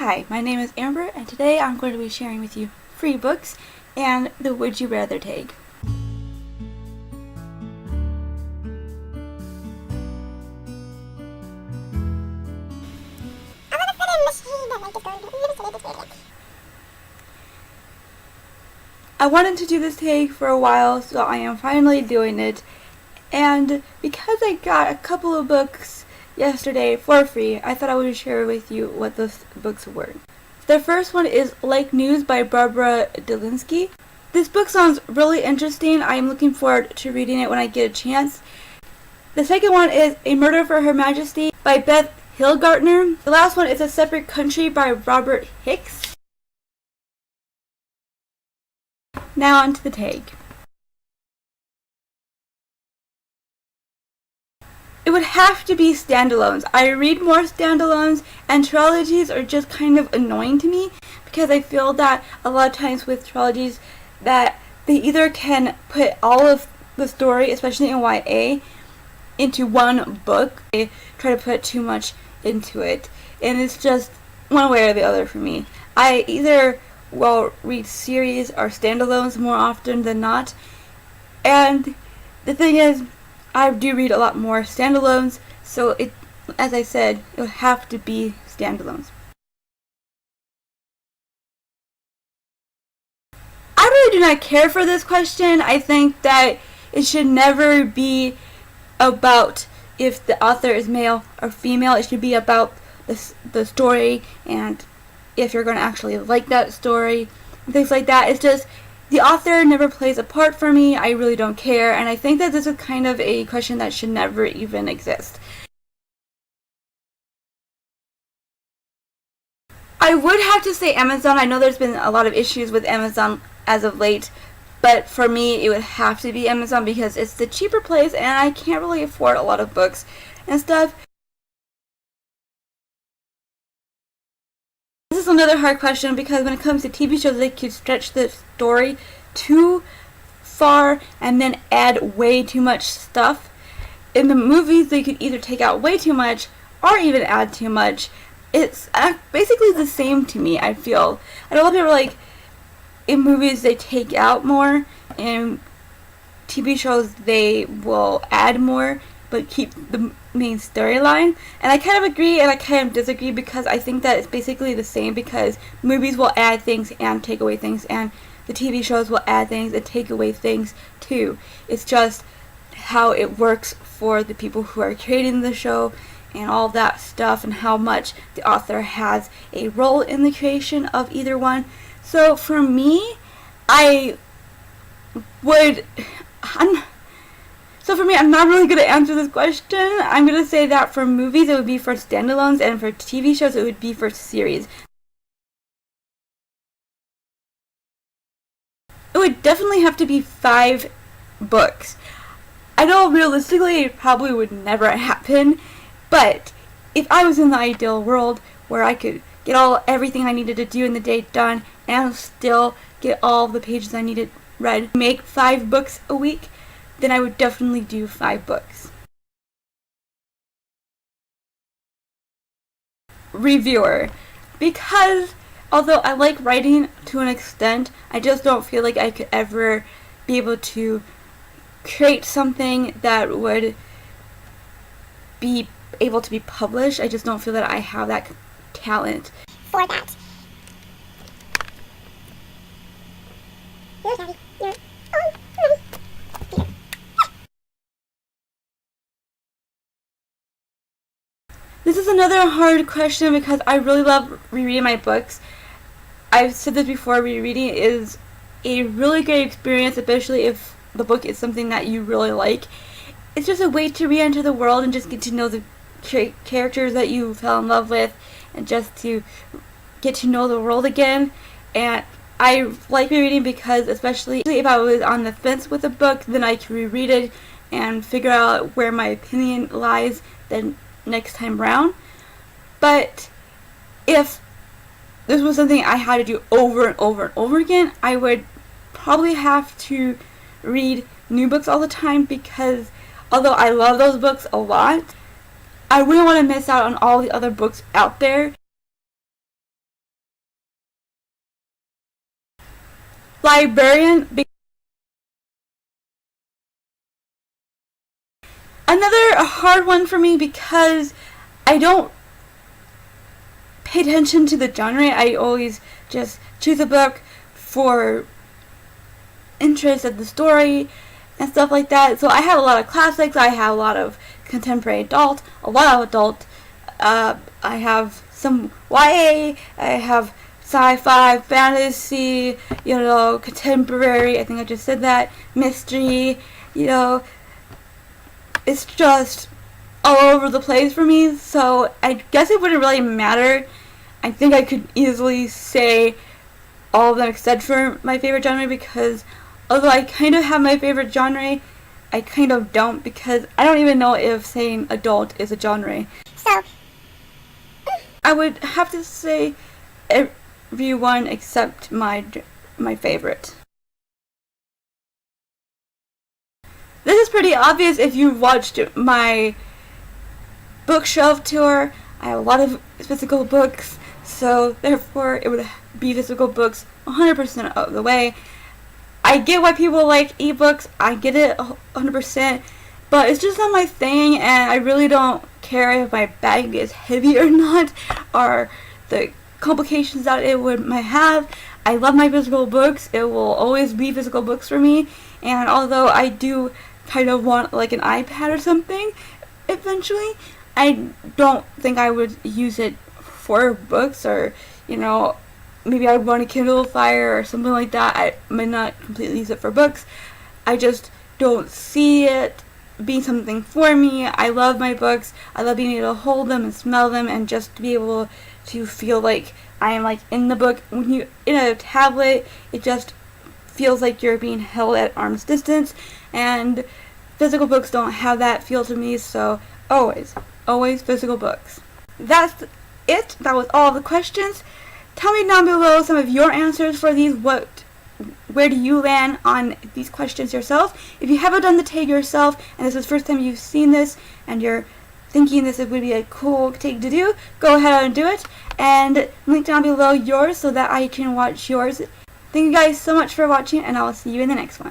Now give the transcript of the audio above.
Hi, my name is Amber, and today I'm going to be sharing with you free books and the Would You Rather tag. I wanted to do this tag for a while, so I am finally doing it. And because I got a couple of books yesterday for free, I thought I would share with you what those books were. The first one is Like News by Barbara Delinsky. This book sounds really interesting. I am looking forward to reading it when I get a chance. The second one is A Murder for Her Majesty by Beth Hillgartner. The last one is A Separate Country by Robert Hicks. Now on to the tag. It would have to be standalones. I read more standalones, and trilogies are just kind of annoying to me because I feel that a lot of times with trilogies that they either can put all of the story, especially in YA, into one book. They try to put too much into it, and it's just one way or the other for me. I either will read series or standalones more often than not, and the thing is, I do read a lot more standalones, so it, as I said, it would have to be standalones. I really do not care for this question. I think that it should never be about if the author is male or female. It should be about the story and if you're going to actually like that story and things like that. It's just the author never plays a part for me. I really don't care, and I think that this is kind of a question that should never even exist. I would have to say Amazon. I know there's been a lot of issues with Amazon as of late, but for me it would have to be Amazon because it's the cheaper place and I can't really afford a lot of books and stuff. This is another hard question because when it comes to TV shows, they could stretch the story too far and then add way too much stuff. In the movies, they could either take out way too much or even add too much. It's basically the same to me, I feel. I know a lot of people are like, in movies they take out more, in TV shows they will add more but keep the main storyline. And I kind of agree and I kind of disagree because I think that it's basically the same because movies will add things and take away things and the TV shows will add things and take away things too. It's just how it works for the people who are creating the show and all that stuff and how much the author has a role in the creation of either one. So for me, I'm not really going to answer this question. I'm going to say that for movies it would be for standalones and for TV shows it would be for series. It would definitely have to be 5 books. I know realistically it probably would never happen, but if I was in the ideal world where I could get everything I needed to do in the day done and still get all the pages I needed read, make 5 books a week, then I would definitely do 5 books. Reviewer. Because although I like writing to an extent, I just don't feel like I could ever be able to create something that would be able to be published. I just don't feel that I have that talent for that. This is another hard question because I really love rereading my books. I've said this before, rereading is a really great experience, especially if the book is something that you really like. It's just a way to re-enter the world and just get to know the characters that you fell in love with and just to get to know the world again. And I like rereading because especially if I was on the fence with a book, then I can reread it and figure out where my opinion lies the next time round. But if this was something I had to do over and over and over again, I would probably have to read new books all the time because although I love those books a lot, I wouldn't want to miss out on all the other books out there. librarian. Another hard one for me because I don't pay attention to the genre. I always just choose a book for interest of the story and stuff like that. So I have a lot of classics, I have a lot of contemporary adult, a lot of adult, I have some YA, I have sci-fi, fantasy, contemporary, I think I just said that, mystery, it's just all over the place for me, so I guess it wouldn't really matter. I think I could easily say all of them except for my favorite genre, because although I kind of have my favorite genre, I kind of don't, because I don't even know if saying adult is a genre. So I would have to say everyone except my favorite. This is pretty obvious if you've watched my bookshelf tour. I have a lot of physical books, so therefore it would be physical books 100% of the way. I get why people like ebooks, I get it 100%, but it's just not my thing, and I really don't care if my bag is heavy or not, or the complications that it might have. I love my physical books, it will always be physical books for me, and although I do kind of want like an iPad or something eventually, I don't think I would use it for books, or maybe I would want a Kindle Fire or something like that. I might not completely use it for books. I just don't see it being something for me. I love my books. I love being able to hold them and smell them, and just to be able to feel like I am like in the book. When you're in a tablet, it just feels like you're being held at arm's distance, and physical books don't have that feel to me, so always physical books. That's it. That was all the questions. Tell me down below some of your answers for these. Where do you land on these questions yourself? If you haven't done the tag yourself, and this is the first time you've seen this, and you're thinking this would be a cool tag to do, go ahead and do it, and link down below yours so that I can watch yours. Thank you guys so much for watching, and I will see you in the next one.